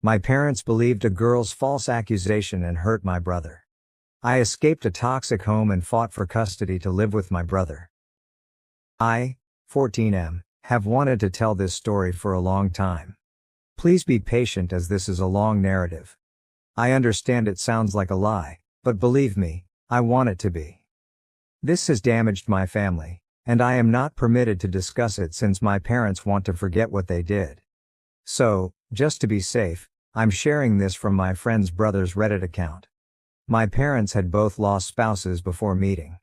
My parents believed a girl's false accusation and hurt my brother. I escaped a toxic home and fought for custody to live with my brother. I, 14M, have wanted to tell this story for a long time. Please be patient as this is a long narrative. I understand it sounds like a lie, but believe me, I want it to be. This has damaged my family, and I am not permitted to discuss it since my parents want to forget what they did. So, just to be safe, I'm sharing this from my friend's brother's Reddit account. My parents had both lost spouses before meeting.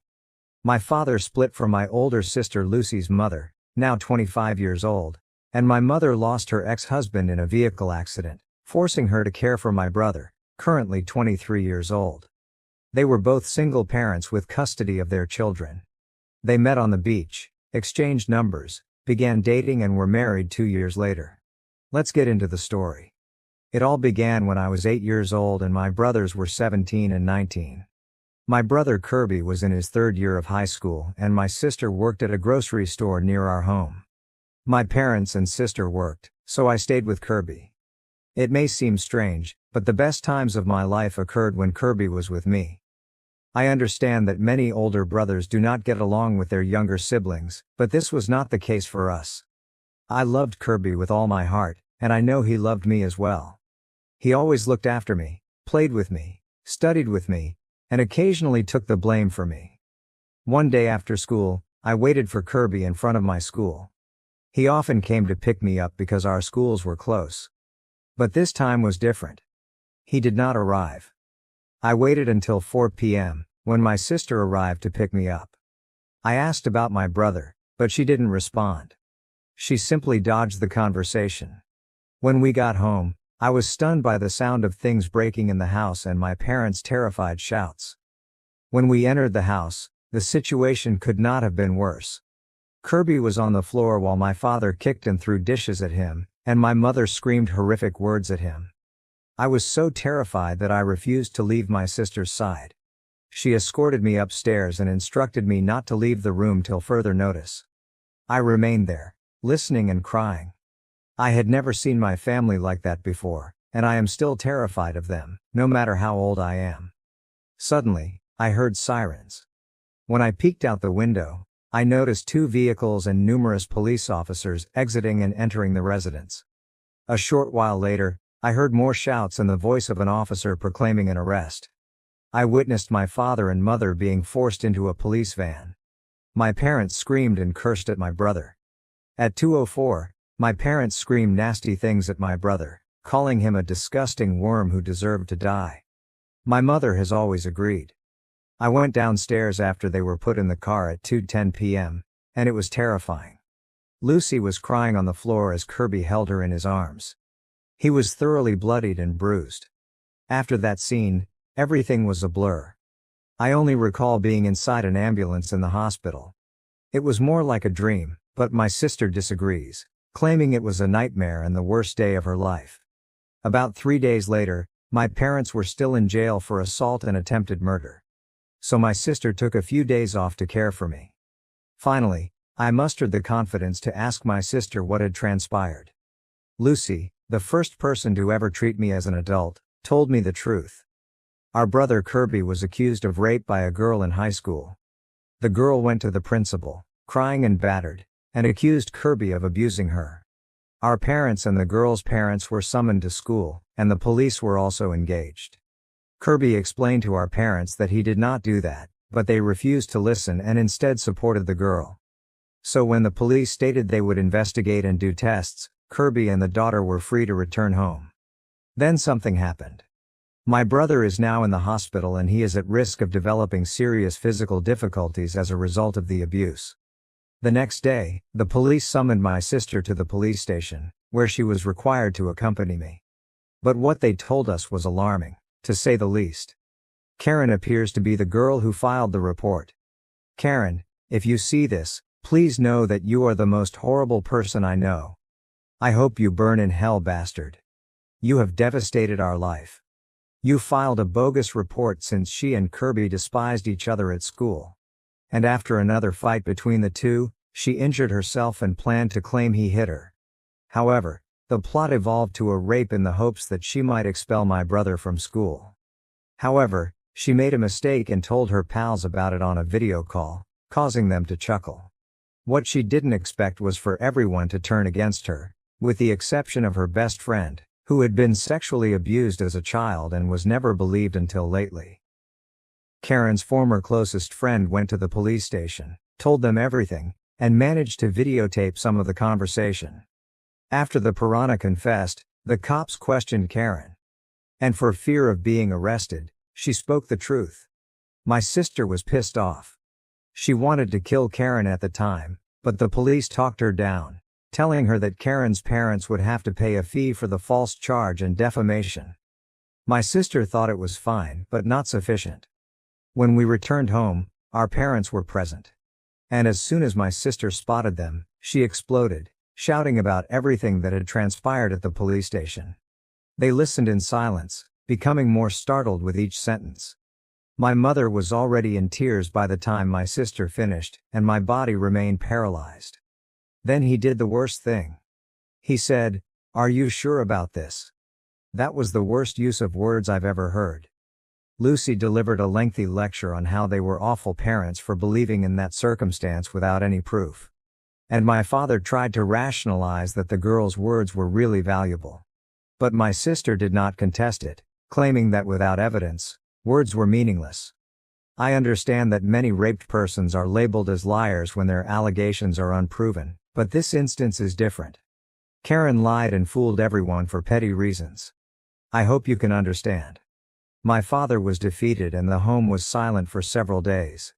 My father split from my older sister Lucy's mother, now 25 years old, and my mother lost her ex-husband in a vehicle accident, forcing her to care for my brother, currently 23 years old. They were both single parents with custody of their children. They met on the beach, exchanged numbers, began dating and were married 2 years later. Let's get into the story. It all began when I was 8 years old and my brothers were 17 and 19. My brother Kirby was in his third year of high school and my sister worked at a grocery store near our home. My parents and sister worked, so I stayed with Kirby. It may seem strange, but the best times of my life occurred when Kirby was with me. I understand that many older brothers do not get along with their younger siblings, but this was not the case for us. I loved Kirby with all my heart, and I know he loved me as well. He always looked after me, played with me, studied with me, and occasionally took the blame for me. One day after school, I waited for Kirby in front of my school. He often came to pick me up because our schools were close. But this time was different. He did not arrive. I waited until 4 p.m., when my sister arrived to pick me up. I asked about my brother, but she didn't respond. She simply dodged the conversation. When we got home, I was stunned by the sound of things breaking in the house and my parents' terrified shouts. When we entered the house, the situation could not have been worse. Kirby was on the floor while my father kicked and threw dishes at him, and my mother screamed horrific words at him. I was so terrified that I refused to leave my sister's side. She escorted me upstairs and instructed me not to leave the room till further notice. I remained there, listening and crying. I had never seen my family like that before, and I am still terrified of them, no matter how old I am. Suddenly, I heard sirens. When I peeked out the window, I noticed 2 vehicles and numerous police officers exiting and entering the residence. A short while later, I heard more shouts and the voice of an officer proclaiming an arrest. I witnessed my father and mother being forced into a police van. My parents screamed and cursed at my brother. At 2:04, my parents screamed nasty things at my brother, calling him a disgusting worm who deserved to die. My mother has always agreed. I went downstairs after they were put in the car at 2:10 p.m., and it was terrifying. Lucy was crying on the floor as Kirby held her in his arms. He was thoroughly bloodied and bruised. After that scene, everything was a blur. I only recall being inside an ambulance in the hospital. It was more like a dream, but my sister disagrees, claiming it was a nightmare and the worst day of her life. About 3 days later, my parents were still in jail for assault and attempted murder. So my sister took a few days off to care for me. Finally, I mustered the confidence to ask my sister what had transpired. Lucy, the first person to ever treat me as an adult, told me the truth. Our brother Kirby was accused of rape by a girl in high school. The girl went to the principal, crying and battered, and accused Kirby of abusing her. Our parents and the girl's parents were summoned to school, and the police were also engaged. Kirby explained to our parents that he did not do that, but they refused to listen and instead supported the girl. So when the police stated they would investigate and do tests, Kirby and the daughter were free to return home. Then something happened. My brother is now in the hospital and he is at risk of developing serious physical difficulties as a result of the abuse. The next day, the police summoned my sister to the police station, where she was required to accompany me. But what they told us was alarming, to say the least. Karen appears to be the girl who filed the report. Karen, if you see this, please know that you are the most horrible person I know. I hope you burn in hell, bastard. You have devastated our life. You filed a bogus report since she and Kirby despised each other at school. And after another fight between the two, she injured herself and planned to claim he hit her. However, The plot evolved to a rape in the hopes that she might expel my brother from school. However, she made a mistake and told her pals about it on a video call, causing them to chuckle. What she didn't expect was for everyone to turn against her, with the exception of her best friend, who had been sexually abused as a child and was never believed until lately. Karen's former closest friend went to the police station, told them everything, and managed to videotape some of the conversation. After the piranha confessed, the cops questioned Karen. And for fear of being arrested, she spoke the truth. My sister was pissed off. She wanted to kill Karen at the time, but the police talked her down, telling her that Karen's parents would have to pay a fee for the false charge and defamation. My sister thought it was fine, but not sufficient. When we returned home, our parents were present. And as soon as my sister spotted them, she exploded, shouting about everything that had transpired at the police station. They listened in silence, becoming more startled with each sentence. My mother was already in tears by the time my sister finished, and my body remained paralyzed. Then he did the worst thing. He said, "Are you sure about this?" That was the worst use of words I've ever heard. Lucy delivered a lengthy lecture on how they were awful parents for believing in that circumstance without any proof. And my father tried to rationalize that the girl's words were really valuable. But my sister did not contest it, claiming that without evidence, words were meaningless. I understand that many raped persons are labeled as liars when their allegations are unproven, but this instance is different. Karen lied and fooled everyone for petty reasons. I hope you can understand. My father was defeated and the home was silent for several days.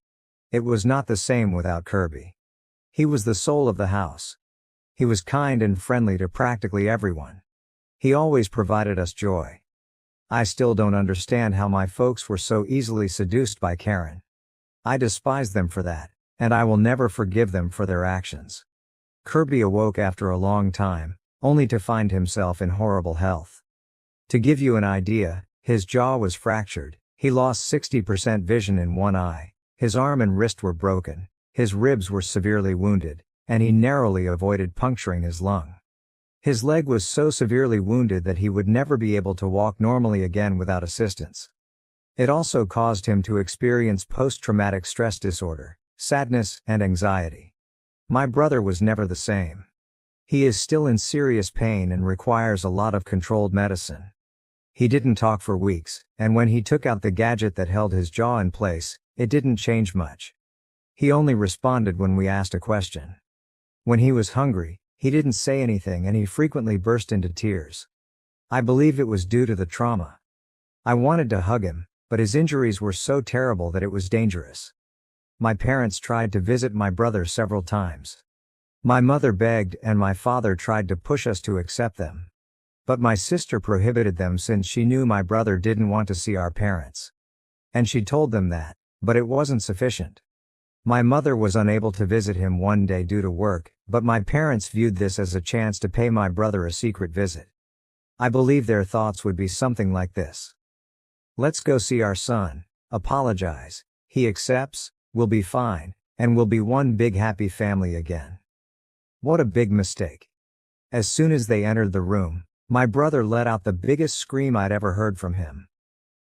It was not the same without Kirby. He was the soul of the house. He was kind and friendly to practically everyone. He always provided us joy. I still don't understand how my folks were so easily seduced by Karen. I despise them for that, and I will never forgive them for their actions. Kirby awoke after a long time, only to find himself in horrible health. To give you an idea, his jaw was fractured, he lost 60% vision in one eye, his arm and wrist were broken, his ribs were severely wounded, and he narrowly avoided puncturing his lung. His leg was so severely wounded that he would never be able to walk normally again without assistance. It also caused him to experience post-traumatic stress disorder, sadness, and anxiety. My brother was never the same. He is still in serious pain and requires a lot of controlled medicine. He didn't talk for weeks, and when he took out the gadget that held his jaw in place, it didn't change much. He only responded when we asked a question. When he was hungry, he didn't say anything and he frequently burst into tears. I believe it was due to the trauma. I wanted to hug him, but his injuries were so terrible that it was dangerous. My parents tried to visit my brother several times. My mother begged and my father tried to push us to accept them. But my sister prohibited them since she knew my brother didn't want to see our parents. And she told them that, but it wasn't sufficient. My mother was unable to visit him one day due to work, but my parents viewed this as a chance to pay my brother a secret visit. I believe their thoughts would be something like this. Let's go see our son, apologize, he accepts, we'll be fine, and we'll be one big happy family again. What a big mistake. As soon as they entered the room, my brother let out the biggest scream I'd ever heard from him.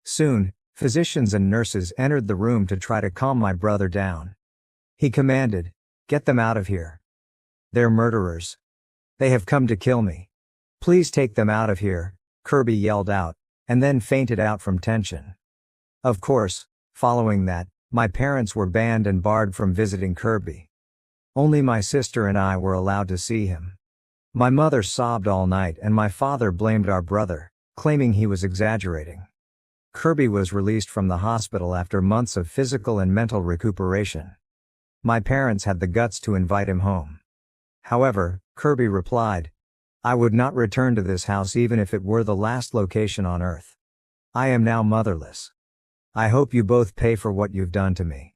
Soon, physicians and nurses entered the room to try to calm my brother down. He commanded, "Get them out of here. They're murderers. They have come to kill me. Please take them out of here," Kirby yelled out, and then fainted out from tension. Of course, following that, my parents were banned and barred from visiting Kirby. Only my sister and I were allowed to see him. My mother sobbed all night and my father blamed our brother, claiming he was exaggerating. Kirby was released from the hospital after months of physical and mental recuperation. My parents had the guts to invite him home. However, Kirby replied, "I would not return to this house even if it were the last location on earth. I am now motherless. I hope you both pay for what you've done to me."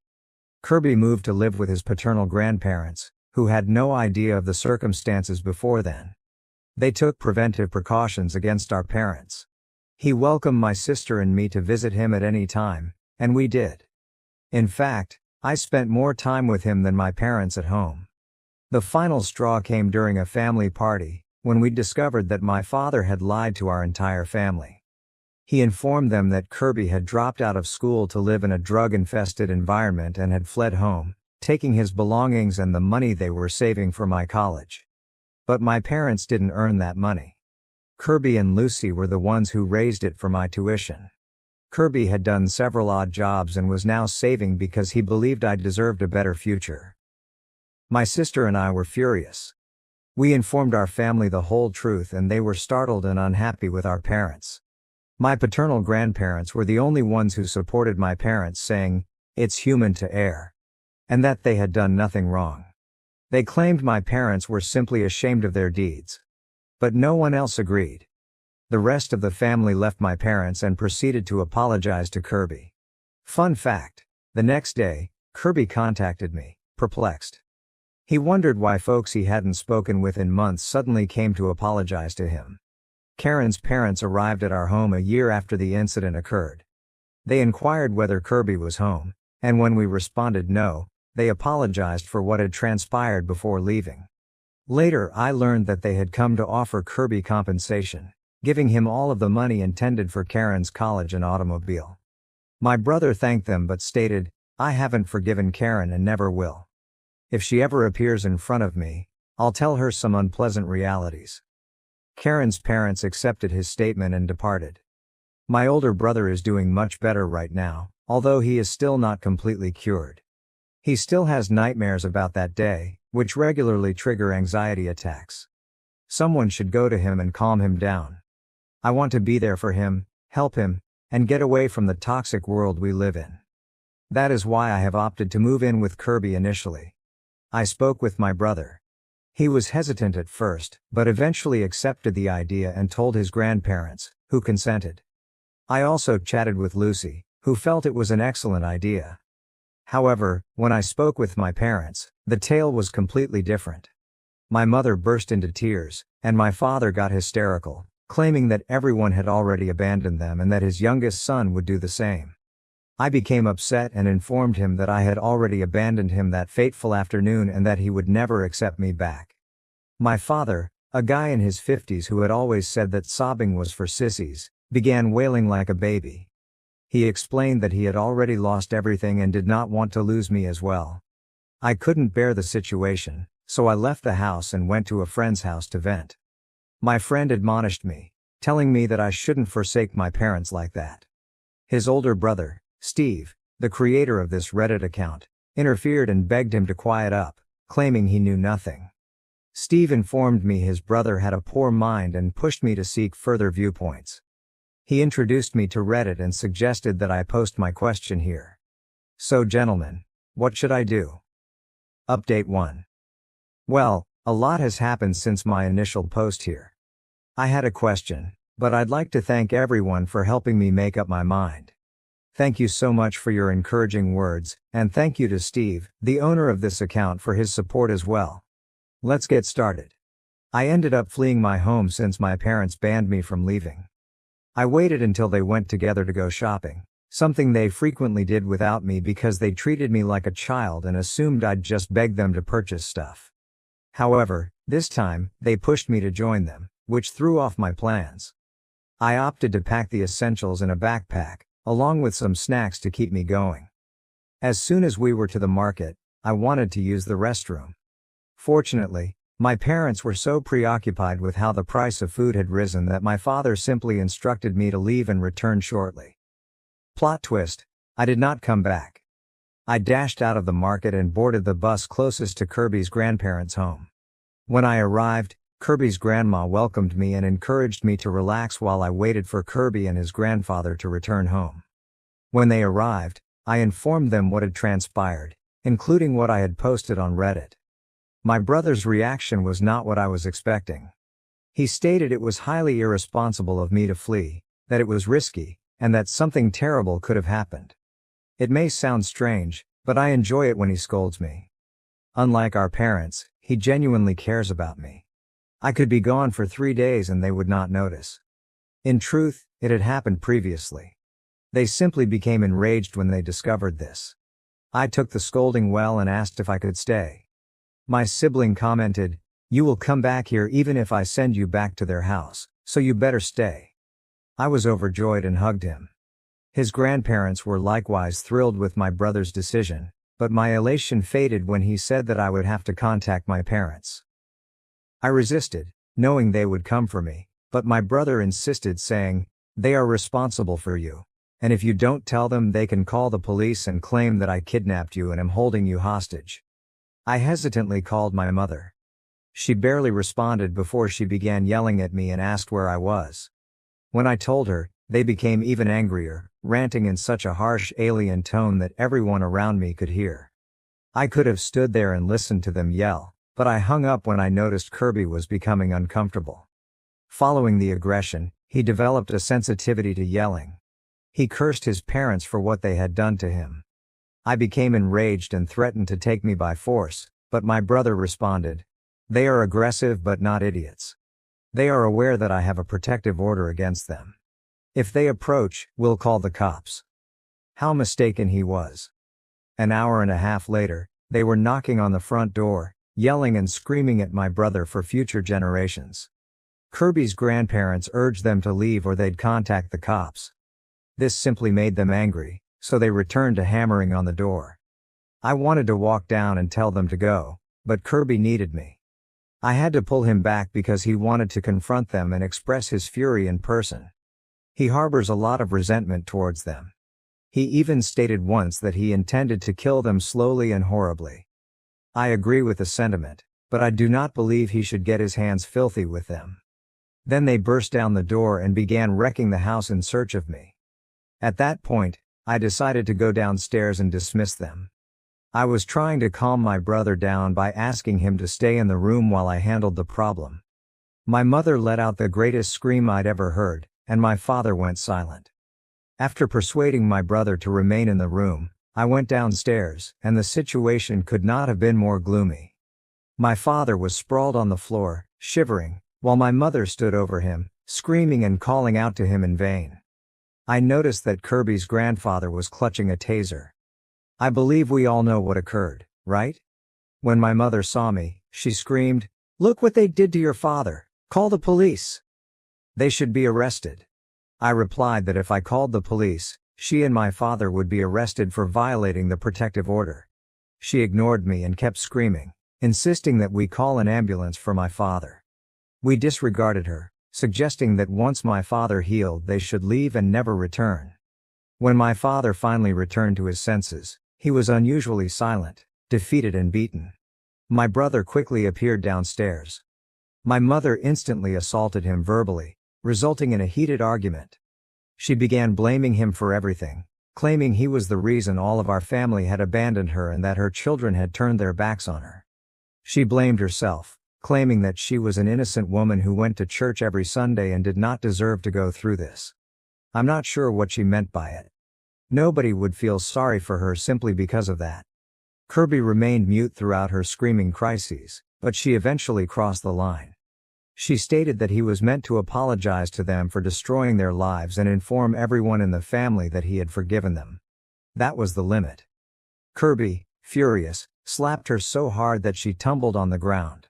Kirby moved to live with his paternal grandparents, who had no idea of the circumstances before then. They took preventive precautions against our parents. He welcomed my sister and me to visit him at any time, and we did. In fact, I spent more time with him than my parents at home. The final straw came during a family party, when we discovered that my father had lied to our entire family. He informed them that Kirby had dropped out of school to live in a drug-infested environment and had fled home, taking his belongings and the money they were saving for my college. But my parents didn't earn that money. Kirby and Lucy were the ones who raised it for my tuition. Kirby had done several odd jobs and was now saving because he believed I deserved a better future. My sister and I were furious. We informed our family the whole truth and they were startled and unhappy with our parents. My paternal grandparents were the only ones who supported my parents, saying, "It's human to err," and that they had done nothing wrong. They claimed my parents were simply ashamed of their deeds. But no one else agreed. The rest of the family left my parents and proceeded to apologize to Kirby. Fun fact: the next day, Kirby contacted me, perplexed. He wondered why folks he hadn't spoken with in months suddenly came to apologize to him. Karen's parents arrived at our home a year after the incident occurred. They inquired whether Kirby was home, and when we responded no, they apologized for what had transpired before leaving. Later I learned that they had come to offer Kirby compensation, giving him all of the money intended for Karen's college and automobile. My brother thanked them but stated, "I haven't forgiven Karen and never will. If she ever appears in front of me, I'll tell her some unpleasant realities." Karen's parents accepted his statement and departed. My older brother is doing much better right now, although he is still not completely cured. He still has nightmares about that day, which regularly trigger anxiety attacks. Someone should go to him and calm him down. I want to be there for him, help him, and get away from the toxic world we live in. That is why I have opted to move in with Kirby initially. I spoke with my brother. He was hesitant at first, but eventually accepted the idea and told his grandparents, who consented. I also chatted with Lucy, who felt it was an excellent idea. However, when I spoke with my parents, the tale was completely different. My mother burst into tears, and my father got hysterical, claiming that everyone had already abandoned them and that his youngest son would do the same. I became upset and informed him that I had already abandoned him that fateful afternoon and that he would never accept me back. My father, a guy in his 50s who had always said that sobbing was for sissies, began wailing like a baby. He explained that he had already lost everything and did not want to lose me as well. I couldn't bear the situation, so I left the house and went to a friend's house to vent. My friend admonished me, telling me that I shouldn't forsake my parents like that. His older brother, Steve, the creator of this Reddit account, interfered and begged him to quiet up, claiming he knew nothing. Steve informed me his brother had a poor mind and pushed me to seek further viewpoints. He introduced me to Reddit and suggested that I post my question here. So gentlemen, what should I do? Update 1. Well, a lot has happened since my initial post here. I had a question, but I'd like to thank everyone for helping me make up my mind. Thank you so much for your encouraging words, and thank you to Steve, the owner of this account, for his support as well. Let's get started. I ended up fleeing my home since my parents banned me from leaving. I waited until they went together to go shopping, something they frequently did without me because they treated me like a child and assumed I'd just beg them to purchase stuff. However, this time, they pushed me to join them, which threw off my plans. I opted to pack the essentials in a backpack, along with some snacks to keep me going. As soon as we were to the market, I wanted to use the restroom. Fortunately, my parents were so preoccupied with how the price of food had risen that my father simply instructed me to leave and return shortly. Plot twist: I did not come back. I dashed out of the market and boarded the bus closest to Kirby's grandparents' home. When I arrived, Kirby's grandma welcomed me and encouraged me to relax while I waited for Kirby and his grandfather to return home. When they arrived, I informed them what had transpired, including what I had posted on Reddit. My brother's reaction was not what I was expecting. He stated it was highly irresponsible of me to flee, that it was risky, and that something terrible could have happened. It may sound strange, but I enjoy it when he scolds me. Unlike our parents, he genuinely cares about me. I could be gone for 3 days and they would not notice. In truth, it had happened previously. They simply became enraged when they discovered this. I took the scolding well and asked if I could stay. My sibling commented, You will come back here even if I send you back to their house, so you better stay." I was overjoyed and hugged him. His grandparents were likewise thrilled with my brother's decision, but my elation faded when he said that I would have to contact my parents. I resisted, knowing they would come for me, but my brother insisted, saying, "They are responsible for you. And if you don't tell them, they can call the police and claim that I kidnapped you and am holding you hostage." I hesitantly called my mother. She barely responded before she began yelling at me and asked where I was. When I told her, they became even angrier, ranting in such a harsh alien tone that everyone around me could hear. I could have stood there and listened to them yell, but I hung up when I noticed Kirby was becoming uncomfortable. Following the aggression, he developed a sensitivity to yelling. He cursed his parents for what they had done to him. I became enraged and threatened to take me by force, but my brother responded, "They are aggressive but not idiots. They are aware that I have a protective order against them. If they approach, we'll call the cops." How mistaken he was. An hour and a half later, they were knocking on the front door, yelling and screaming at my brother for future generations. Kirby's grandparents urged them to leave or they'd contact the cops. This simply made them angry, so they returned to hammering on the door. I wanted to walk down and tell them to go, but Kirby needed me. I had to pull him back because he wanted to confront them and express his fury in person. He harbors a lot of resentment towards them. He even stated once that he intended to kill them slowly and horribly. I agree with the sentiment, but I do not believe he should get his hands filthy with them. Then they burst down the door and began wrecking the house in search of me. At that point, I decided to go downstairs and dismiss them. I was trying to calm my brother down by asking him to stay in the room while I handled the problem. My mother let out the greatest scream I'd ever heard, and my father went silent. After persuading my brother to remain in the room, I went downstairs, and the situation could not have been more gloomy. My father was sprawled on the floor, shivering, while my mother stood over him, screaming and calling out to him in vain. I noticed that Kirby's grandfather was clutching a taser. I believe we all know what occurred, right? When my mother saw me, she screamed, "Look what they did to your father! Call the police! They should be arrested." I replied that if I called the police, she and my father would be arrested for violating the protective order. She ignored me and kept screaming, insisting that we call an ambulance for my father. We disregarded her, suggesting that once my father healed they should leave and never return. When my father finally returned to his senses, he was unusually silent, defeated and beaten. My brother quickly appeared downstairs. My mother instantly assaulted him verbally, resulting in a heated argument. She began blaming him for everything, claiming he was the reason all of our family had abandoned her and that her children had turned their backs on her. She blamed herself, claiming that she was an innocent woman who went to church every Sunday and did not deserve to go through this. I'm not sure what she meant by it. Nobody would feel sorry for her simply because of that. Kirby remained mute throughout her screaming crises, but she eventually crossed the line. She stated that he was meant to apologize to them for destroying their lives and inform everyone in the family that he had forgiven them. That was the limit. Kirby, furious, slapped her so hard that she tumbled on the ground.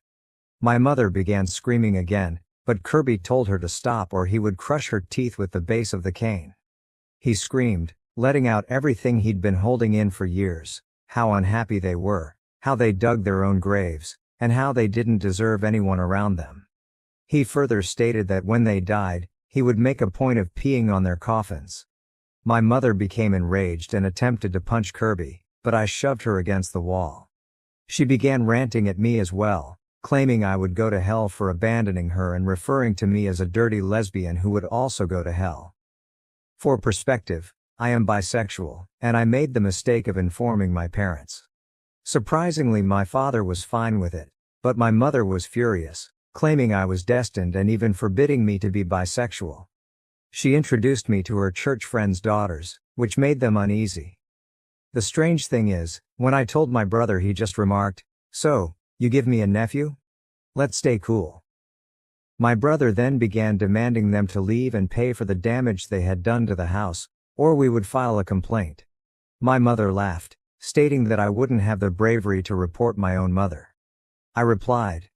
My mother began screaming again, but Kirby told her to stop or he would crush her teeth with the base of the cane. He screamed, letting out everything he'd been holding in for years, how unhappy they were, how they dug their own graves, and how they didn't deserve anyone around them. He further stated that when they died, he would make a point of peeing on their coffins. My mother became enraged and attempted to punch Kirby, but I shoved her against the wall. She began ranting at me as well, claiming I would go to hell for abandoning her and referring to me as a dirty lesbian who would also go to hell. For perspective, I am bisexual, and I made the mistake of informing my parents. Surprisingly, my father was fine with it, but my mother was furious, claiming I was destined and even forbidding me to be bisexual. She introduced me to her church friends' daughters, which made them uneasy. The strange thing is, when I told my brother, he just remarked, "So, you give me a nephew? Let's stay cool." My brother then began demanding them to leave and pay for the damage they had done to the house, or we would file a complaint. My mother laughed, stating that I wouldn't have the bravery to report my own mother. I replied,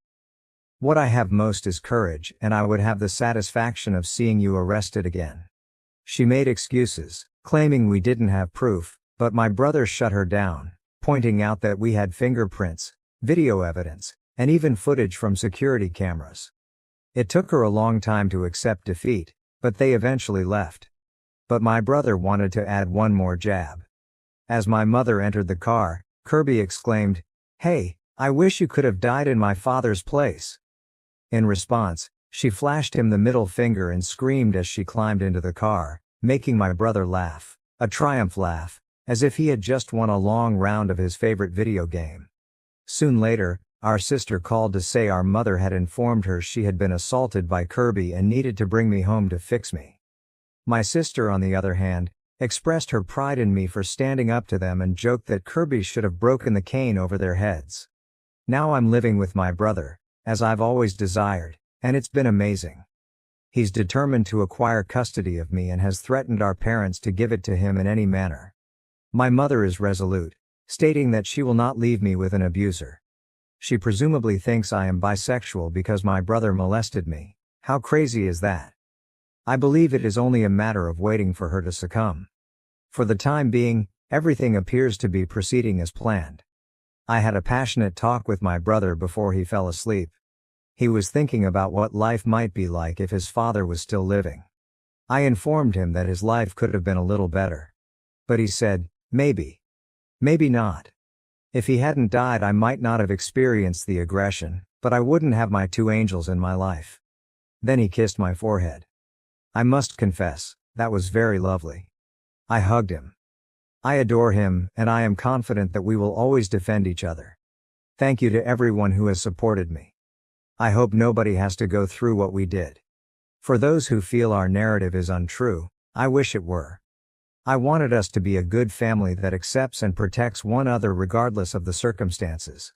What I have most is courage, and I would have the satisfaction of seeing you arrested again." She made excuses, claiming we didn't have proof, but my brother shut her down, pointing out that we had fingerprints, video evidence, and even footage from security cameras. It took her a long time to accept defeat, but they eventually left. But my brother wanted to add one more jab. As my mother entered the car, Kirby exclaimed, "Hey, I wish you could have died in my father's place." In response, she flashed him the middle finger and screamed as she climbed into the car, making my brother laugh, a triumph laugh, as if he had just won a long round of his favorite video game. Soon later, our sister called to say our mother had informed her she had been assaulted by Kirby and needed to bring me home to fix me. My sister, on the other hand, expressed her pride in me for standing up to them and joked that Kirby should have broken the cane over their heads. Now I'm living with my brother, as I've always desired, and it's been amazing. He's determined to acquire custody of me and has threatened our parents to give it to him in any manner. My mother is resolute, stating that she will not leave me with an abuser. She presumably thinks I am bisexual because my brother molested me. How crazy is that? I believe it is only a matter of waiting for her to succumb. For the time being, everything appears to be proceeding as planned. I had a passionate talk with my brother before he fell asleep. He was thinking about what life might be like if his father was still living. I informed him that his life could have been a little better. But he said, maybe. Maybe not. If he hadn't died, I might not have experienced the aggression, but I wouldn't have my two angels in my life. Then he kissed my forehead. I must confess, that was very lovely. I hugged him. I adore him, and I am confident that we will always defend each other. Thank you to everyone who has supported me. I hope nobody has to go through what we did. For those who feel our narrative is untrue, I wish it were. I wanted us to be a good family that accepts and protects one another regardless of the circumstances.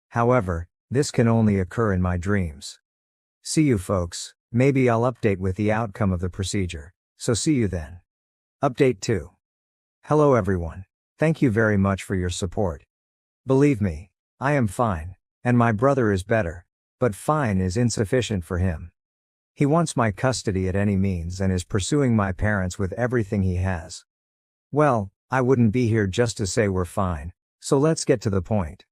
However, this can only occur in my dreams. See you folks, maybe I'll update with the outcome of the procedure, so see you then. Update 2. Hello everyone, thank you very much for your support. Believe me, I am fine, and my brother is better, but fine is insufficient for him. He wants my custody at any means and is pursuing my parents with everything he has. Well, I wouldn't be here just to say we're fine, so let's get to the point.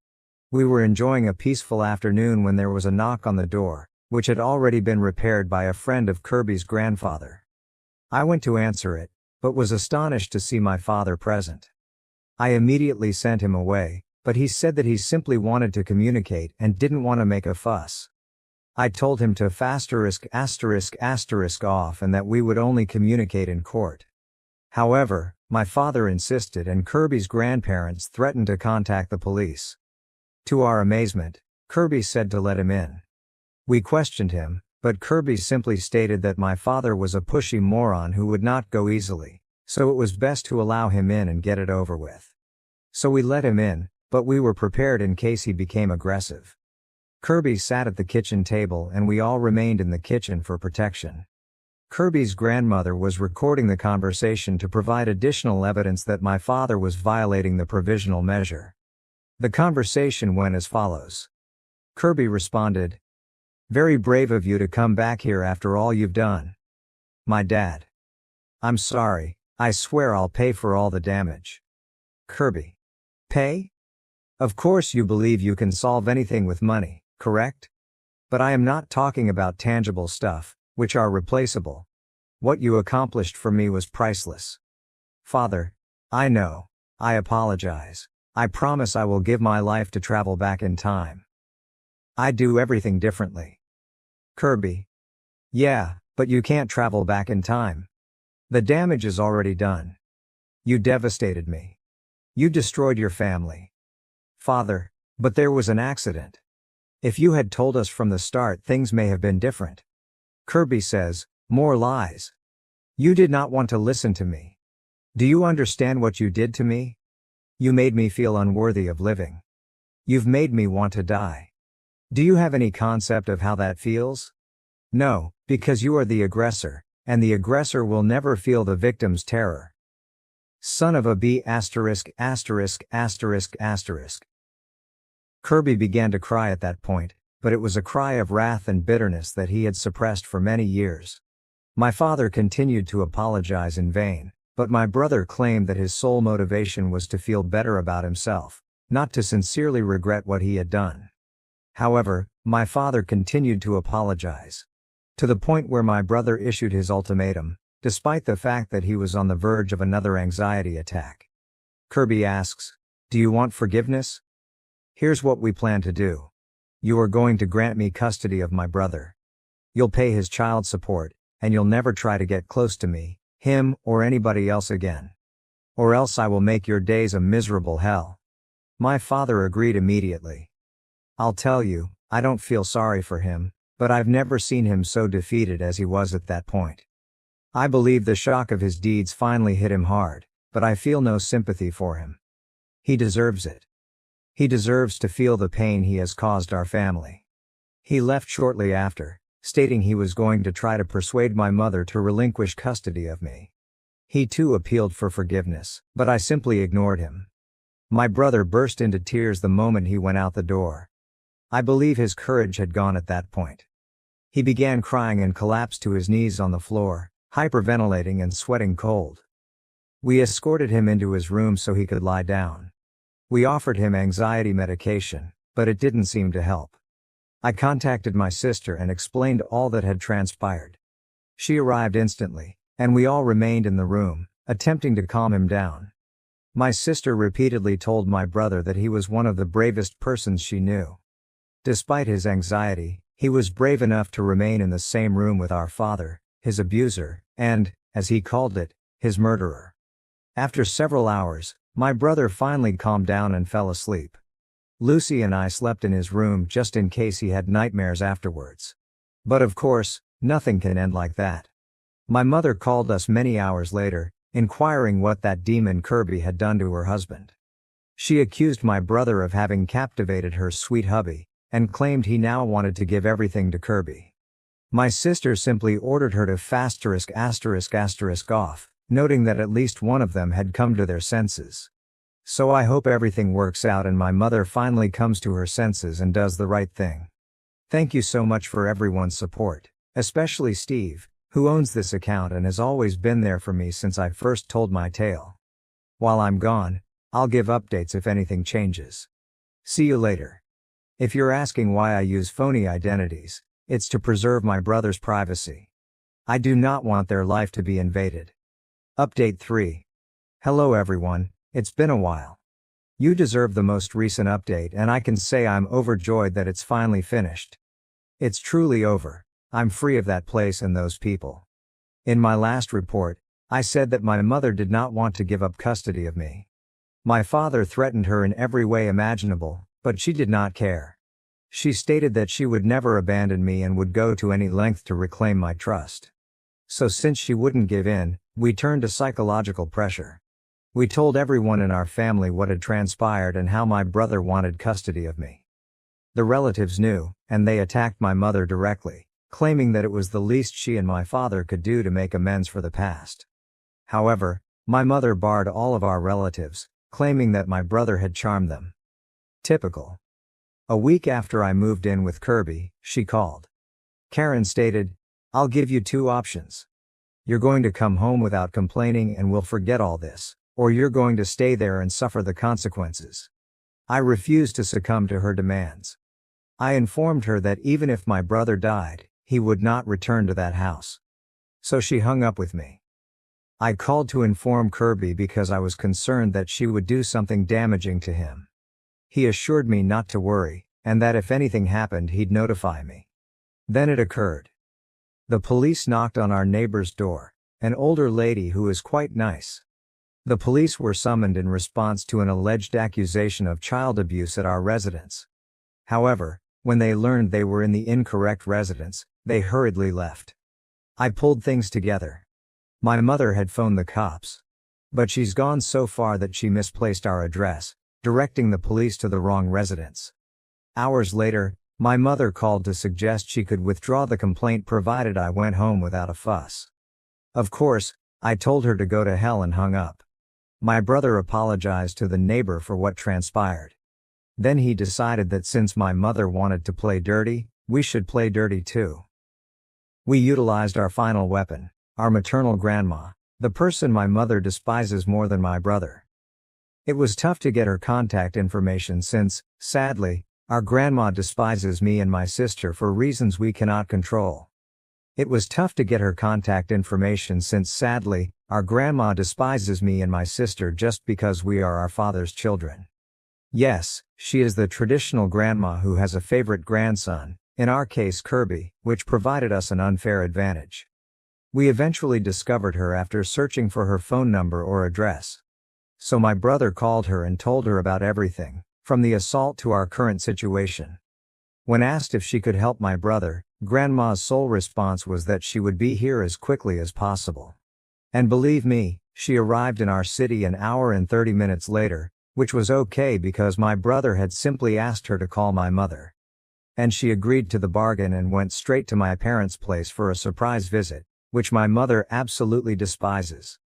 We were enjoying a peaceful afternoon when there was a knock on the door, which had already been repaired by a friend of Kirby's grandfather. I went to answer it, but was astonished to see my father present. I immediately sent him away, but he said that he simply wanted to communicate and didn't want to make a fuss. I told him to **** off and that we would only communicate in court. However, my father insisted and Kirby's grandparents threatened to contact the police. To our amazement, Kirby said to let him in. We questioned him, but Kirby simply stated that my father was a pushy moron who would not go easily, so it was best to allow him in and get it over with. So we let him in, but we were prepared in case he became aggressive. Kirby sat at the kitchen table and we all remained in the kitchen for protection. Kirby's grandmother was recording the conversation to provide additional evidence that my father was violating the provisional measure. The conversation went as follows. Kirby responded, "Very brave of you to come back here after all you've done. My dad. I'm sorry, I swear I'll pay for all the damage." Kirby. Pay? Of course you believe you can solve anything with money, correct? But I am not talking about tangible stuff, which are replaceable. What you accomplished for me was priceless. Father, I know. I apologize. I promise I will give my life to travel back in time. I'd do everything differently. Kirby. Yeah, but you can't travel back in time. The damage is already done. You devastated me. You destroyed your family. Father, but there was an accident. If you had told us from the start, things may have been different. Kirby says, more lies. You did not want to listen to me. Do you understand what you did to me? You made me feel unworthy of living. You've made me want to die. Do you have any concept of how that feels? No, because you are the aggressor, and the aggressor will never feel the victim's terror. Son of a b***********. Kirby began to cry at that point, but it was a cry of wrath and bitterness that he had suppressed for many years. My father continued to apologize in vain, but my brother claimed that his sole motivation was to feel better about himself, not to sincerely regret what he had done. However, my father continued to apologize, to the point where my brother issued his ultimatum, despite the fact that he was on the verge of another anxiety attack. Kirby asks, "Do you want forgiveness? Here's what we plan to do. You are going to grant me custody of my brother. You'll pay his child support, and you'll never try to get close to me, him, or anybody else again. Or else I will make your days a miserable hell." My father agreed immediately. I'll tell you, I don't feel sorry for him, but I've never seen him so defeated as he was at that point. I believe the shock of his deeds finally hit him hard, but I feel no sympathy for him. He deserves it. He deserves to feel the pain he has caused our family. He left shortly after, stating he was going to try to persuade my mother to relinquish custody of me. He too appealed for forgiveness, but I simply ignored him. My brother burst into tears the moment he went out the door. I believe his courage had gone at that point. He began crying and collapsed to his knees on the floor, hyperventilating and sweating cold. We escorted him into his room so he could lie down. We offered him anxiety medication, but it didn't seem to help. I contacted my sister and explained all that had transpired. She arrived instantly, and we all remained in the room, attempting to calm him down. My sister repeatedly told my brother that he was one of the bravest persons she knew. Despite his anxiety, he was brave enough to remain in the same room with our father, his abuser, and, as he called it, his murderer. After several hours, my brother finally calmed down and fell asleep. Lucy and I slept in his room just in case he had nightmares afterwards. But of course, nothing can end like that. My mother called us many hours later, inquiring what that demon Kirby had done to her husband. She accused my brother of having captivated her sweet hubby, and claimed he now wanted to give everything to Kirby. My sister simply ordered her to **** off, noting that at least one of them had come to their senses. So I hope everything works out and my mother finally comes to her senses and does the right thing. Thank you so much for everyone's support, especially Steve, who owns this account and has always been there for me since I first told my tale. While I'm gone, I'll give updates if anything changes. See you later. If you're asking why I use phony identities, it's to preserve my brother's privacy. I do not want their life to be invaded. Update 3. Hello everyone, it's been a while. You deserve the most recent update and I can say I'm overjoyed that it's finally finished. It's truly over. I'm free of that place and those people. In my last report, I said that my mother did not want to give up custody of me. My father threatened her in every way imaginable, but she did not care. She stated that she would never abandon me and would go to any length to reclaim my trust. So since she wouldn't give in, we turned to psychological pressure. We told everyone in our family what had transpired and how my brother wanted custody of me. The relatives knew, and they attacked my mother directly, claiming that it was the least she and my father could do to make amends for the past. However, my mother barred all of our relatives, claiming that my brother had charmed them. Typical. A week after I moved in with Kirby, she called. Karen stated, "I'll give you 2 options. You're going to come home without complaining and we'll forget all this, or you're going to stay there and suffer the consequences." I refused to succumb to her demands. I informed her that even if my brother died, he would not return to that house. So she hung up with me. I called to inform Kirby because I was concerned that she would do something damaging to him. He assured me not to worry, and that if anything happened he'd notify me. Then it occurred. The police knocked on our neighbor's door, an older lady who is quite nice. The police were summoned in response to an alleged accusation of child abuse at our residence. However, when they learned they were in the incorrect residence, they hurriedly left. I pulled things together. My mother had phoned the cops. But she's gone so far that she misplaced our address, directing the police to the wrong residence. Hours later, my mother called to suggest she could withdraw the complaint provided I went home without a fuss. Of course, I told her to go to hell and hung up. My brother apologized to the neighbor for what transpired. Then he decided that since my mother wanted to play dirty, we should play dirty too. We utilized our final weapon, our maternal grandma, the person my mother despises more than my brother. It was tough to get her contact information since, sadly, our grandma despises me and my sister for reasons we cannot control. It was tough to get her contact information since, sadly, our grandma despises me and my sister just because we are our father's children. Yes, she is the traditional grandma who has a favorite grandson, in our case Kirby, which provided us an unfair advantage. We eventually discovered her after searching for her phone number or address. So my brother called her and told her about everything, from the assault to our current situation. When asked if she could help my brother, Grandma's sole response was that she would be here as quickly as possible. And believe me, she arrived in our city an hour and 30 minutes later, which was okay because my brother had simply asked her to call my mother. And she agreed to the bargain and went straight to my parents' place for a surprise visit, which my mother absolutely despises.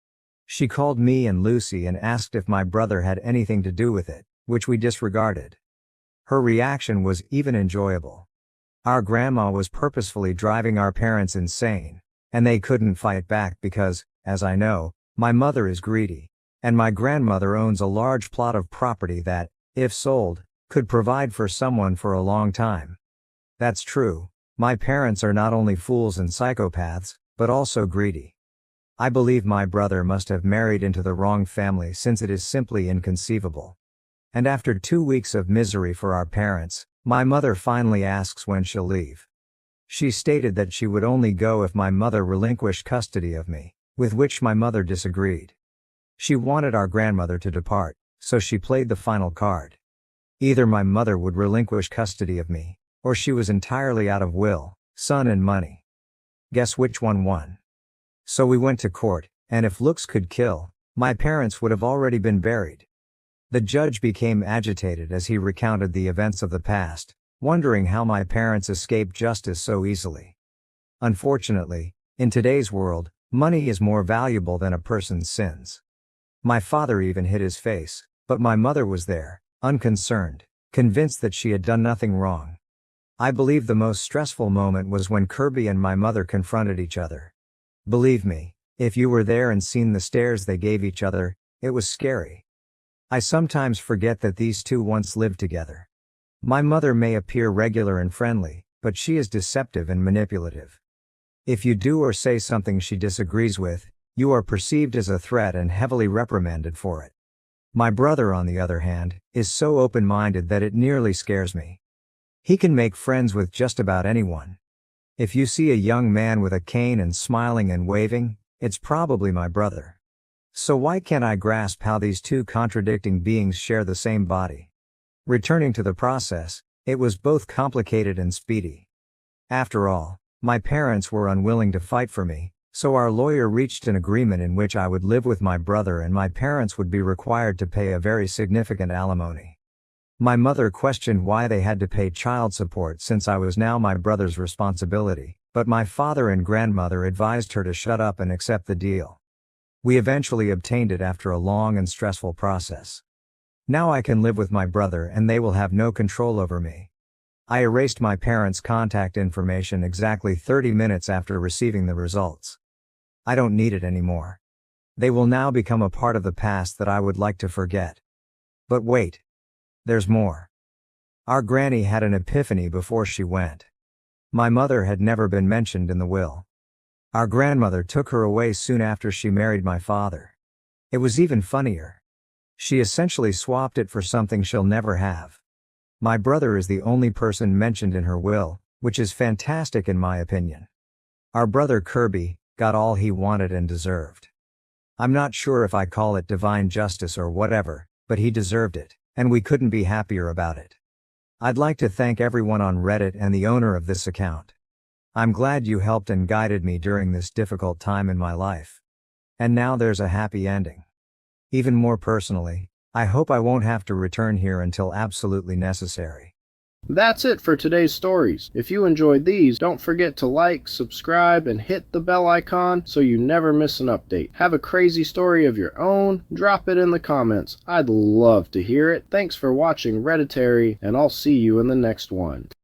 She called me and Lucy and asked if my brother had anything to do with it, which we disregarded. Her reaction was even enjoyable. Our grandma was purposefully driving our parents insane, and they couldn't fight back because, as I know, my mother is greedy, and my grandmother owns a large plot of property that, if sold, could provide for someone for a long time. That's true, my parents are not only fools and psychopaths, but also greedy. I believe my brother must have married into the wrong family since it is simply inconceivable. And after 2 weeks of misery for our parents, my mother finally asks when she'll leave. She stated that she would only go if my mother relinquished custody of me, with which my mother disagreed. She wanted our grandmother to depart, so she played the final card. Either my mother would relinquish custody of me, or she was entirely out of will, son and money. Guess which one won? So we went to court, and if looks could kill, my parents would have already been buried. The judge became agitated as he recounted the events of the past, wondering how my parents escaped justice so easily. Unfortunately, in today's world, money is more valuable than a person's sins. My father even hid his face, but my mother was there, unconcerned, convinced that she had done nothing wrong. I believe the most stressful moment was when Kirby and my mother confronted each other. Believe me, if you were there and seen the stares they gave each other, it was scary. I sometimes forget that these two once lived together. My mother may appear regular and friendly, but she is deceptive and manipulative. If you do or say something she disagrees with, you are perceived as a threat and heavily reprimanded for it. My brother, on the other hand, is so open-minded that it nearly scares me. He can make friends with just about anyone. If you see a young man with a cane and smiling and waving, it's probably my brother. So why can't I grasp how these two contradicting beings share the same body? Returning to the process, it was both complicated and speedy. After all, my parents were unwilling to fight for me, so our lawyer reached an agreement in which I would live with my brother and my parents would be required to pay a very significant alimony. My mother questioned why they had to pay child support since I was now my brother's responsibility, but my father and grandmother advised her to shut up and accept the deal. We eventually obtained it after a long and stressful process. Now I can live with my brother and they will have no control over me. I erased my parents' contact information exactly 30 minutes after receiving the results. I don't need it anymore. They will now become a part of the past that I would like to forget. But wait. There's more. Our granny had an epiphany before she went. My mother had never been mentioned in the will. Our grandmother took her away soon after she married my father. It was even funnier. She essentially swapped it for something she'll never have. My brother is the only person mentioned in her will, which is fantastic in my opinion. Our brother Kirby got all he wanted and deserved. I'm not sure if I call it divine justice or whatever, but he deserved it, and we couldn't be happier about it. I'd like to thank everyone on Reddit and the owner of this account. I'm glad you helped and guided me during this difficult time in my life. And now there's a happy ending. Even more personally, I hope I won't have to return here until absolutely necessary. That's it for today's stories. If you enjoyed these, don't forget to like, subscribe, and hit the bell icon so you never miss an update. Have a crazy story of your own? Drop it in the comments. I'd love to hear it. Thanks for watching Redditary, and I'll see you in the next one.